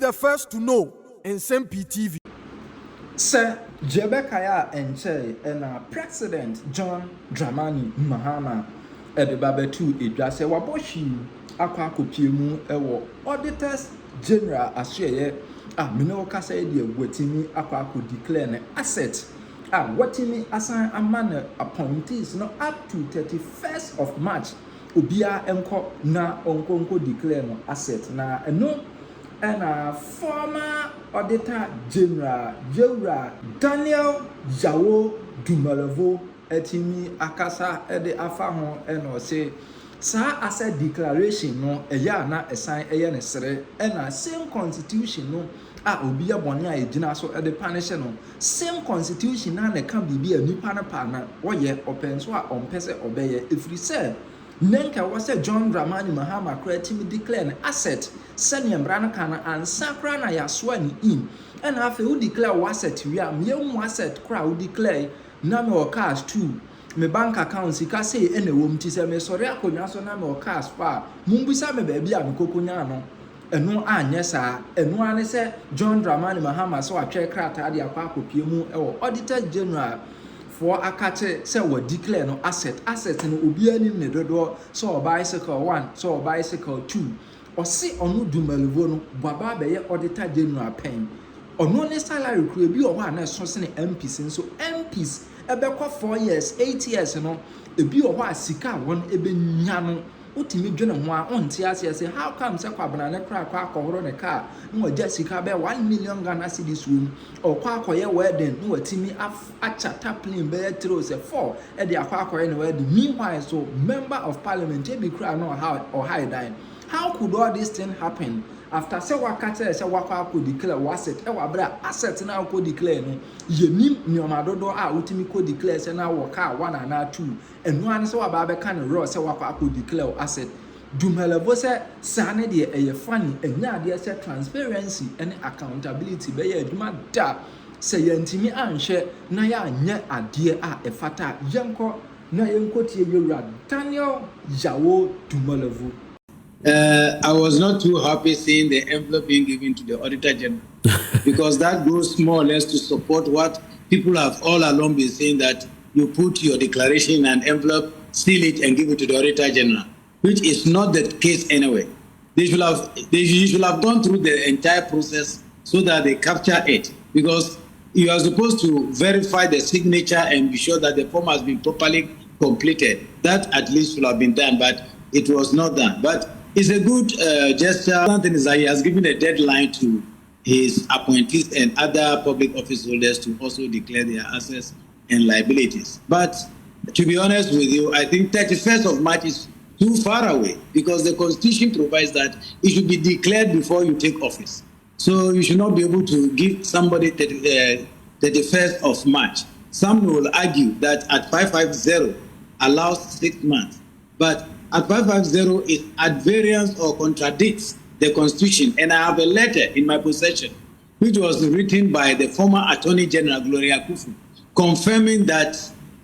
the first to know Nsem-Pii TV. Sir Jebekaya Enche and President John Dramani Mahama Edebabetu Idase Waboshi Akwakopiemu Ewo Auditors General Asheye Mino Kasa Edi Wetimi Akwako declare an asset Wetimi assign a manner appointees no up to 31st of March Ubia Enko na Onkonko declare no asset na no and former Auditor General Daniel Dumelovo etimi akasa ede afa eno say sa asset declaration no eya na esan eye ne sere na same constitution no obi abone a ejina so ede punish no same constitution na ka bibi anipa na pa na oye openso a ompese obeye efri say Nenka was a John Dramani Mahama creating declare an asset, sending Branakana and Sakrana Yaswani in. And after who declare asset, we are young asset crowd declare number of cars too. My bank accounts, he can say any woman to say, sorry, I could answer number of cars far. Mumbisa me baby, I'm Coconano. And no, yes, sir. And one said John Dramani Mahama so a check crack at the Aquaco Piemu or Auditor General. For akate say we declare no asset no obi anim ne dodo so bicycle 1 so bicycle 2 or see onu Dumelovo no baba be ye auditor general pen onu ne salary kru ebi o ho na so se ne MPs so MPs ebe kwa 4 years 8 years no ebi o ho asika won ebe nya no utimi dwene ho a onti ase say how come say kwabana ne kra kwa akohoro ne car no jasika be 1 million Ghana cedis won or kwa akoye wedding no watimi acha taplin be 3 say 4 e de akwa akoye ne wedding meanwhile so member of parliament e be kra no how or high dine. How could all this thing happen after say wakata say wakwa ko declare asset e wabra asset na ko declare no yenim nyoma dodo a utimi ko declare say na waka 1 and 2 enu an say waba be kan raw say wakwa ko declare asset Dumelovo say sane de eye funny enya de say transparency and accountability be ye aduma da say yantimi anhwe na ya anya ade a efata yenko na yenko tie yewura Daniel Dumelovo. I was not too happy seeing the envelope being given to the Auditor General because that goes more or less to support what people have all along been saying, that you put your declaration in an envelope, seal it, and give it to the Auditor General, which is not the case anyway. They should have gone through the entire process so that they capture it, because you are supposed to verify the signature and be sure that the form has been properly completed. That at least should have been done, but it was not done. But it's a good gesture. One thing is that he has given a deadline to his appointees and other public office holders to also declare their assets and liabilities. But to be honest with you, I think 31st of March is too far away, because the Constitution provides that it should be declared before you take office. So you should not be able to give somebody 31st of March. Some will argue that at 550 allows 6 months, but at 550 is at variance or contradicts the Constitution. And I have a letter in my possession, which was written by the former Attorney General Gloria Kufu, confirming that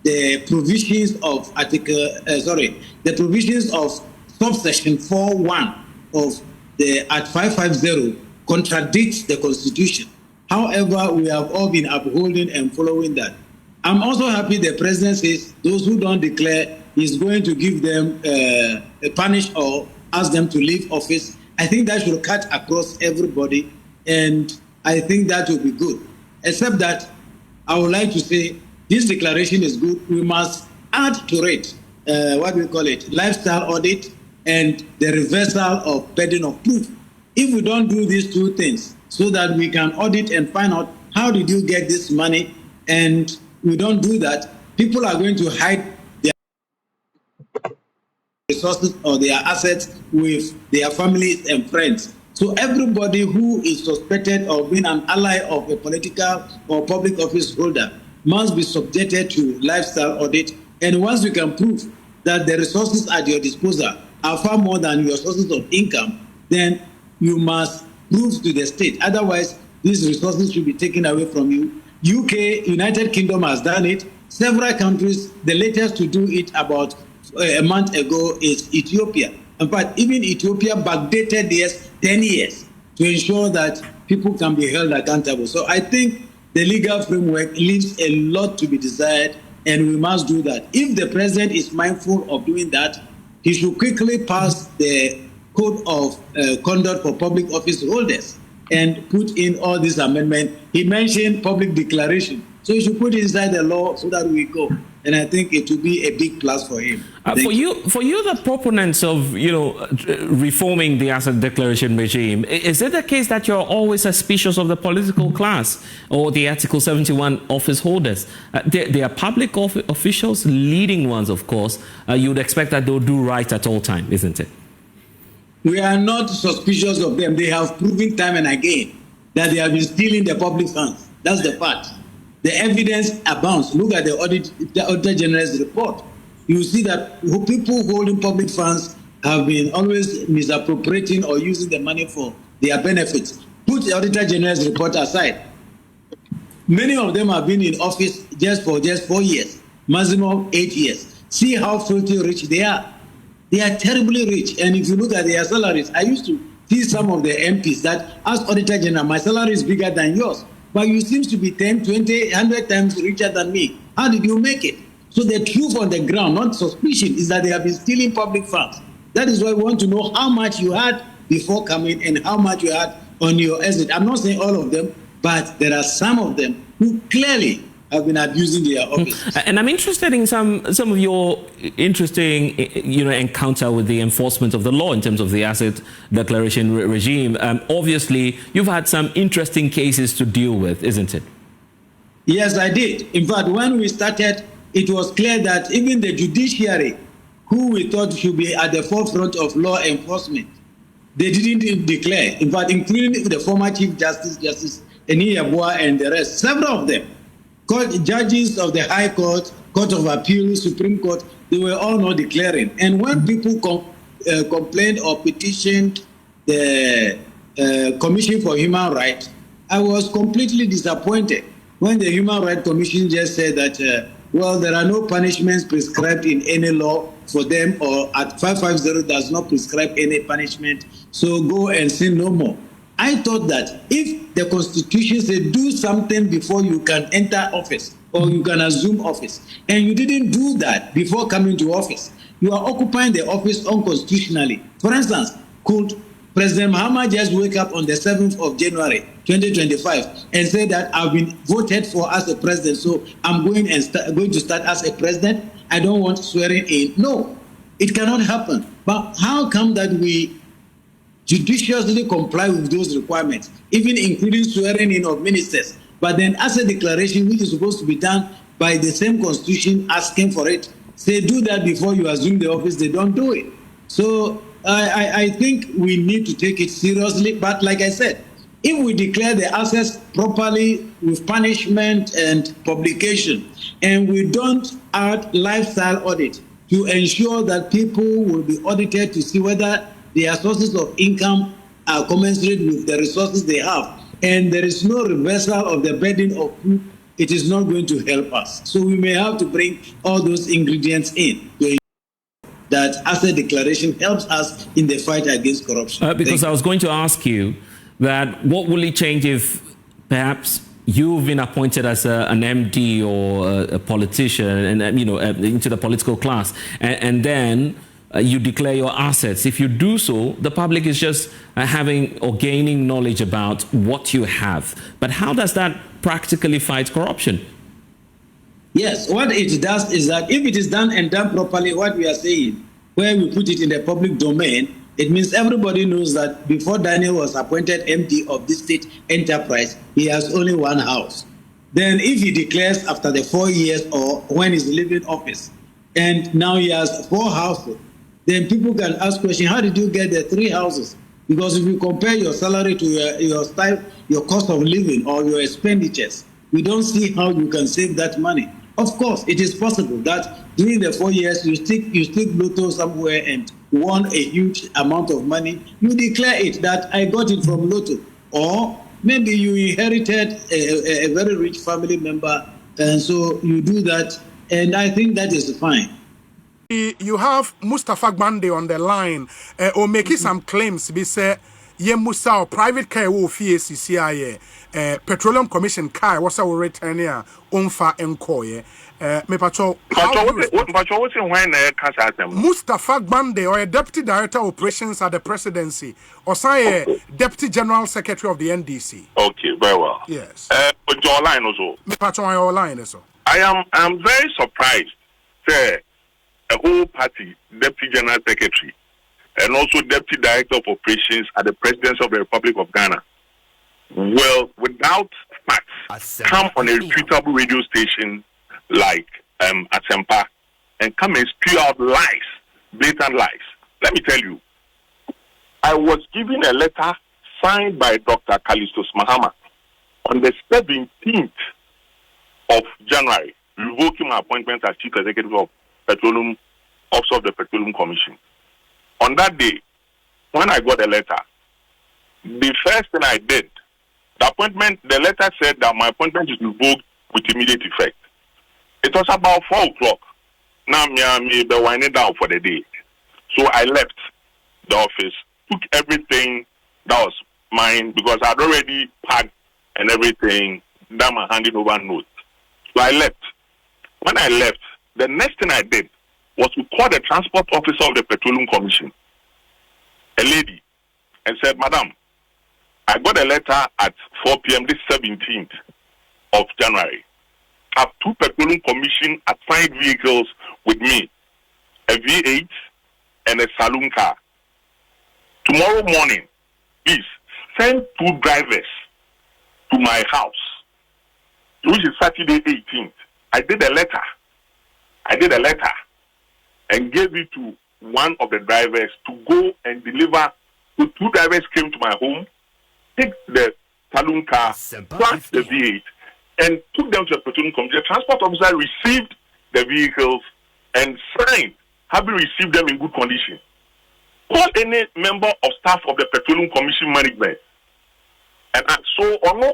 the provisions of the provisions of subsection 4.1 of the at 550 contradicts the Constitution. However, we have all been upholding and following that. I'm also happy the President says those who don't declare is going to give them a punish or ask them to leave office. I think that should cut across everybody, and I think that will be good. Except that I would like to say this declaration is good. We must add to it, lifestyle audit and the reversal of burden of proof. If we don't do these two things so that we can audit and find out how did you get this money, and we don't do that, people are going to hide resources or their assets with their families and friends. So everybody who is suspected of being an ally of a political or public office holder must be subjected to lifestyle audit. And once you can prove that the resources at your disposal are far more than your sources of income, then you must prove to the state. Otherwise, these resources should be taken away from you. UK, United Kingdom has done it. Several countries, the latest to do it about a month ago is Ethiopia. In fact, even Ethiopia backdated this 10 years. to ensure that people can be held accountable. So I think the legal framework leaves a lot to be desired, and we must do that. If the president is mindful of doing that, he should quickly pass the Code of Conduct for Public Office Holders and put in all these amendments. He mentioned public declaration. So you should put it inside the law so that we go. And I think it will be a big plus for him. For you, the proponents of, reforming the asset declaration regime, is it the case that you're always suspicious of the political class or the Article 71 office holders? They are public officials, leading ones, of course. You would expect that they'll do right at all times, isn't it? We are not suspicious of them. They have proven time and again that they have been stealing the public funds. That's the fact. The evidence abounds. Look at the Auditor General's report. You see that people holding public funds have been always misappropriating or using the money for their benefits. Put the Auditor General's report aside. Many of them have been in office just for 4 years, maximum 8 years. See how filthy rich they are. They are terribly rich. And if you look at their salaries, I used to see some of the MPs that ask Auditor General, my salary is bigger than yours, but you seem to be 10, 20, 100 times richer than me. How did you make it? So the truth on the ground, not suspicion, is that they have been stealing public funds. That is why we want to know how much you had before coming and how much you had on your exit. I'm not saying all of them, but there are some of them who clearly have been abusing their office. And I'm interested in some of your interesting, encounter with the enforcement of the law in terms of the asset declaration regime. Obviously, you've had some interesting cases to deal with, isn't it? Yes, I did. In fact, when we started, it was clear that even the judiciary, who we thought should be at the forefront of law enforcement, they didn't declare. In fact, including the former Chief Justice, Justice Eni Yabua, and the rest, several of them, judges of the High Court, Court of Appeal, Supreme Court, they were all not declaring. And when people complained or petitioned the Commission for Human Rights, I was completely disappointed when the Human Rights Commission just said that, there are no punishments prescribed in any law for them, or at 550 does not prescribe any punishment, so go and sin no more. I thought that if the Constitution said do something before you can enter office or you can assume office, and you didn't do that before coming to office, you are occupying the office unconstitutionally. For instance, could President Mahama just wake up on the 7th of January 2025 and say that I've been voted for as a president, so I'm going to start as a president? I don't want swearing in. No, it cannot happen. But how come that we judiciously comply with those requirements, even including swearing in of ministers, but then as a declaration which is supposed to be done by the same constitution asking for it, say do that before you assume the office, they don't do it. So I think we need to take it seriously. But like I said, if we declare the assets properly with punishment and publication, and we don't add lifestyle audit to ensure that people will be audited to see whether their sources of income are commensurate with the resources they have, and there is no reversal of the burden of proof, it is not going to help us. So we may have to bring all those ingredients in to ensure that asset declaration helps us in the fight against corruption. Because I was going to ask you that what will it change if perhaps you've been appointed as an MD or a politician and into the political class, and then you declare your assets. If you do so, the public is just having or gaining knowledge about what you have. But how does that practically fight corruption? Yes, what it does is that if it is done and done properly, what we are saying, where we put it in the public domain, it means everybody knows that before Daniel was appointed MD of this state enterprise, he has only one house. Then if he declares after the 4 years or when he's leaving office, and now he has 4 houses, then people can ask questions, how did you get the 3 houses? Because if you compare your salary to your style, your cost of living or your expenditures, we don't see how you can save that money. Of course, it is possible that during the 4 years, you stick Lotto somewhere and won a huge amount of money. You declare it that I got it from Lotto. Or maybe you inherited a very rich family member, and so you do that, and I think that is fine. You have Mustafa Gbande on the line, or making some claims. Be say ye musa private car wo fie CCI Petroleum Commission car was our return here onfa enkoye me patrol what's when Mustafa Gbande or a deputy director of operations at the presidency or say deputy general secretary of the NDC. Okay, very well. Yes. Your line also. Me patrol your line so. I am very surprised say a whole party deputy general secretary and also deputy director of operations at the presidency of the Republic of Ghana will, without facts, come on a reputable radio station like Nsem-Pii and come and spew out lies, blatant lies. Let me tell you, I was given a letter signed by Dr. Mahama on the 17th of January, revoking my appointment as Chief Executive of Petroleum, Office of the Petroleum Commission. On that day, when I got the letter, the first thing I did, the letter said that my appointment is revoked with immediate effect. It was about 4 o'clock. Now, me be winding down for the day. So I left the office, took everything that was mine because I'd already packed and everything, done my handing over note. So I left. When I left, the next thing I did was to call the transport officer of the Petroleum Commission, a lady, and said, Madam, I got a letter at 4 p.m. this 17th of January. I have 2 Petroleum Commission assigned vehicles with me, a V8 and a saloon car. Tomorrow morning, please send 2 drivers to my house, which is Saturday 18th. I did a letter and gave it to one of the drivers to go and deliver. So 2 drivers came to my home, take the saloon car, plus the V8, and took them to the Petroleum Commission. The transport officer received the vehicles and signed, having received them in good condition. Call any member of staff of the Petroleum Commission management. And so, Ono,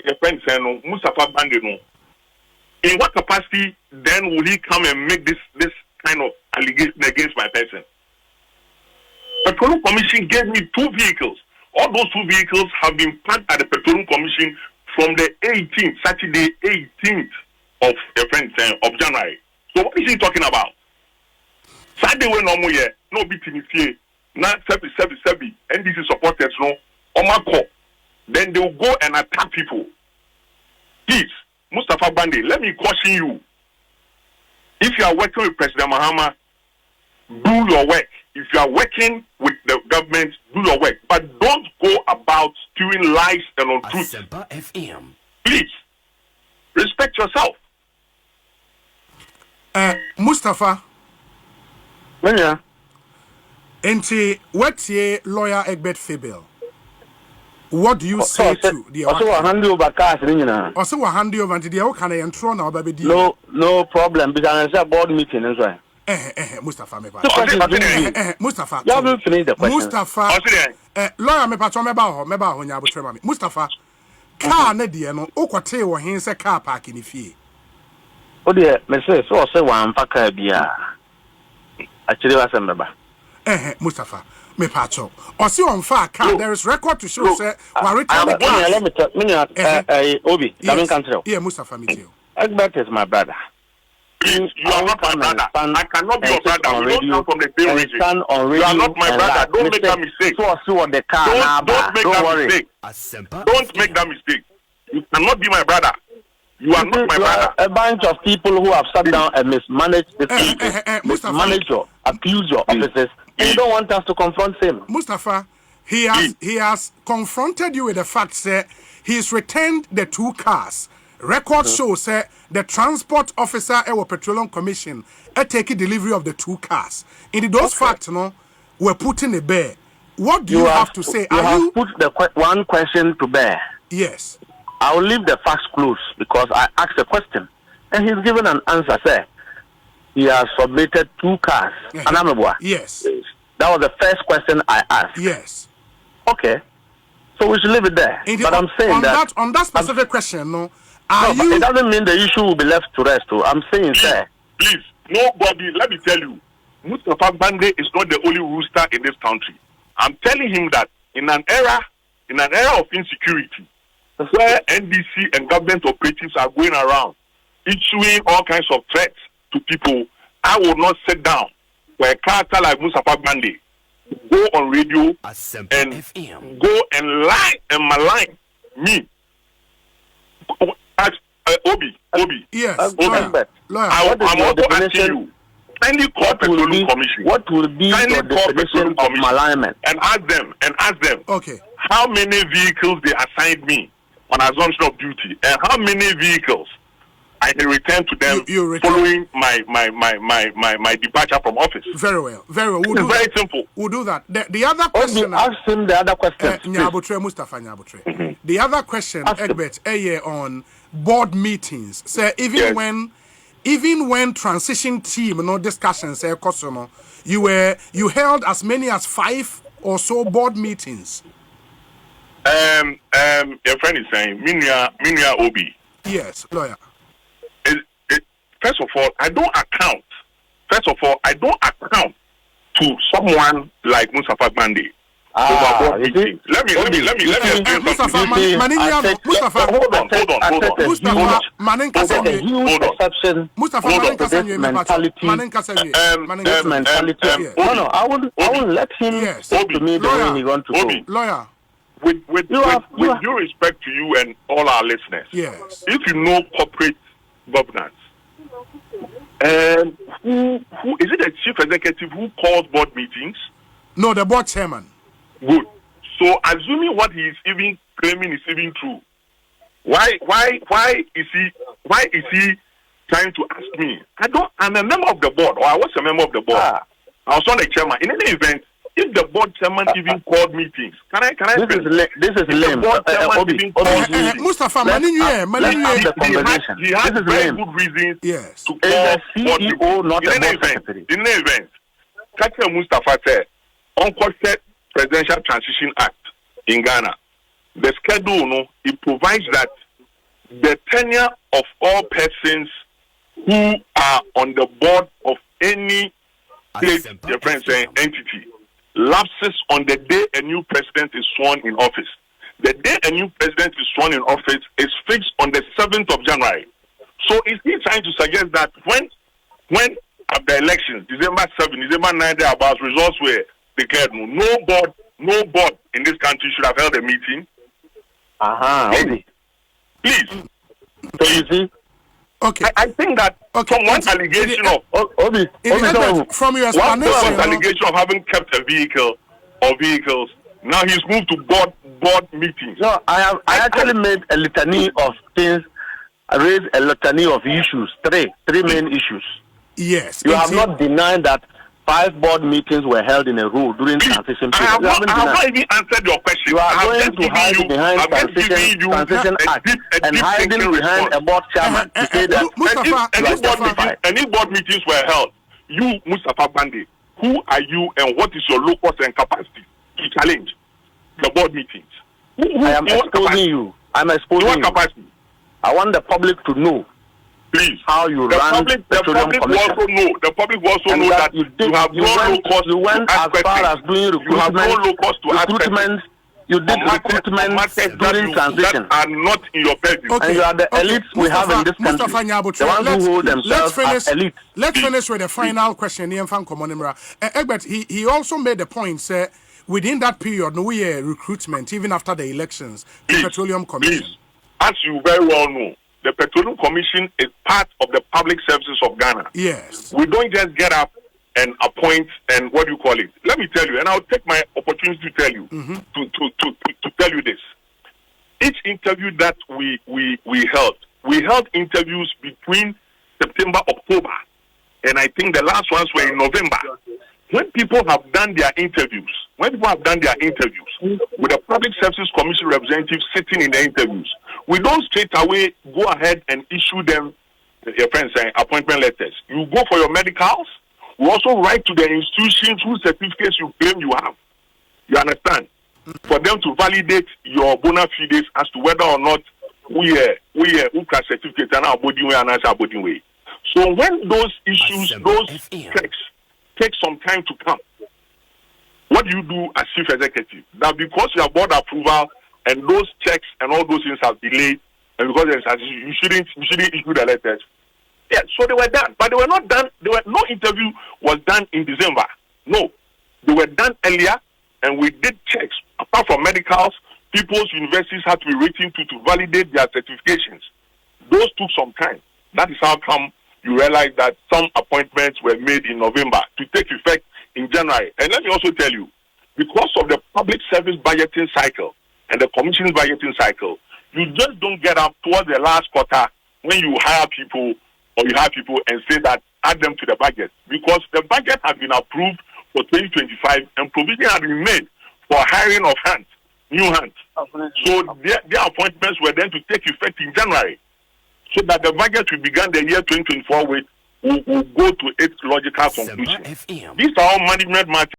your friend said, no, Mustafa Gbande, no. In what capacity then will he come and make this kind of allegation against my person? Petroleum Commission gave me 2 vehicles. All those 2 vehicles have been parked at the Petroleum Commission from the 18th, Saturday 18th of January. So what is he talking about? Saturday when no BTNC, not 777, NDC supporters, no, Omako. Then they will go and attack people. Please, Mustafa Gbande, let me caution you. If you are working with President Mahama, do your work. If you are working with the government, do your work. But don't go about spewing lies and untruths. Please, respect yourself. Mustafa. Yeah. Enti, what's your lawyer Egbert Fabel? What do you say to the also hand over cars also hand over until the can I throw now baby? No problem because I board meeting as well. Mustafa me Mustafa. You haven't finished the question. Mustafa. Lawyer me patron me ba ho nya abotre ma me. Mustafa. Car na de no okote wo hen se car park ni fie. O de me say wan fa car bia. Actually was member. Mustafa. Me patron. Or see on far car there is record to show say we return the car. Let me tell Obi, yes. Yeah, Mustafa me too. Egbert is my brother. Please, you are not my brother. I cannot be your brother. We don't come from the same region. You are not my brother. Don't make that mistake. On the car. Don't make that mistake. Don't make that mistake. You cannot be my brother. You are not my brother. A bunch of people who have sat down and mismanaged the people, mismanaged or abused your offices. You don't want us to confront him. Mustafa, he has confronted you with the fact that he's returned the 2 cars. Record shows the transport officer at the Petroleum Commission taking delivery of the 2 cars. In those facts, were put in the bear. What do you have to say? You have put the one question to bear. Yes. I will leave the facts close because I asked a question and he's given an answer. Say he has submitted 2 cars. Yes. That was the first question I asked. Yes. Okay. So we should leave it there. But I'm saying that on that specific question, it doesn't mean the issue will be left to rest. I'm saying, please, nobody. Let me tell you, Mustafa Gbande is not the only rooster in this country. I'm telling him that in an era of insecurity, where NDC and government operatives are going around issuing all kinds of threats to people, I will not sit down where a character like Mustafa Bande go on radio and go and lie and malign me. Obi. Yes, Obi. Lawyer. I'm also asking you. Kindly call Petroleum Commission. What will be your definition of malignment? And ask them. Okay. How many vehicles they assigned me on assumption of duty, and how many vehicles I can return to them following my departure from office. Very well. We'll it's very simple. We'll do that. The other question. Ask him the other question. Mustafa Nyabotre. The other question, Egbert, on board meetings. Say even when transition team discussions you held as many as 5 or so board meetings. Your friend is saying Minia Obi. Yes, lawyer. First of all, I don't account to someone like Mustafa Bande. Let me explain Mustafa something. Mustafa I won't let him speak to me the way he wants to go. Lawyer. With due respect to you and all our listeners, yes. If you know corporate governance, who is it? The chief executive who calls board meetings? No, the board chairman. Good. So, assuming what he is even claiming is even true, why is he trying to ask me? I'm a member of the board, or I was a member of the board. I was not the chairman. In any event, if the board chairman even called meetings, can I? This is lame. Mustafa, he has very good reasons to call CEO, not a board secretary. In any event, Katia Mustafa said, Unquestioned Presidential Transition Act in Ghana, the schedule, it provides that the tenure of all persons who are on the board of any state, your friend saying entity, lapses on the day a new president is sworn in office. The day a new president is sworn in office is fixed on the 7th of January. So is he trying to suggest that when at the elections, December 7, December 9, about results were declared, no board in this country should have held a meeting? Please. So you see? Okay. I think that from one allegation from your explanation, allegation of having kept a vehicle or vehicles, now he's moved to board meetings. No, I actually made a litany of things. I raised a litany of issues, three main issues. Yes. You have not denied that 5 board meetings were held in a row during transition period. I have not even answered your question. You are going to hide behind transition act and hiding behind a board chairman to say that any board meetings were held. You, Mustafa Bande, who are you and what is your locus and capacity to challenge the board meetings? I am exposing you. I'm exposing you. Capacity? I want the public to know. Please. How you run the public also know that you have no locus. You went as far as doing recruitment. You have no locus to recruitment. You did recruitment during transition. That are not in your purview. Okay. And you are the elites we have in this country. The ones who hold themselves as elites. Let's finish with the final question. Egbert, he also made the point, say, within that period, no recruitment, even after the elections, the Petroleum Commission. Please. As you very well know, the Petroleum Commission is part of the public services of Ghana. Yes. We don't just get up and appoint and what do you call it? Let me tell you, and I'll take my opportunity to tell you, to tell you this. Each interview that we held interviews between September, October, and I think the last ones were in November. When people have done their interviews, with the Public Services Commission representatives sitting in the interviews, we don't straight away go ahead and issue them, your friends saying, appointment letters. You go for your medicals. We also write to the institutions whose certificates you claim you have. You understand? For them to validate your bona fides as to whether or not we can certificate and our body way and our body way. So when those issues, those checks take some time to come, what do you do as chief executive? That because you have board approval and those checks and all those things have delayed, and because you shouldn't issue the letters. Yeah, so they were done, but they were not done. No interview was done in December. No, they were done earlier, and we did checks. Apart from medicals, people's universities had to be written to validate their certifications. Those took some time. That is how come you realize that some appointments were made in November to take effect in January. And let me also tell you, because of the public service budgeting cycle and the commission's budgeting cycle, you just don't get up towards the last quarter when you hire people or you have people and say that add them to the budget, because the budget has been approved for 2025 and provision has been made for hiring of hands, new hands. So their appointments were then to take effect in January, so that the budget we began the year 2024 with will go to its logical conclusion. These are all management matters.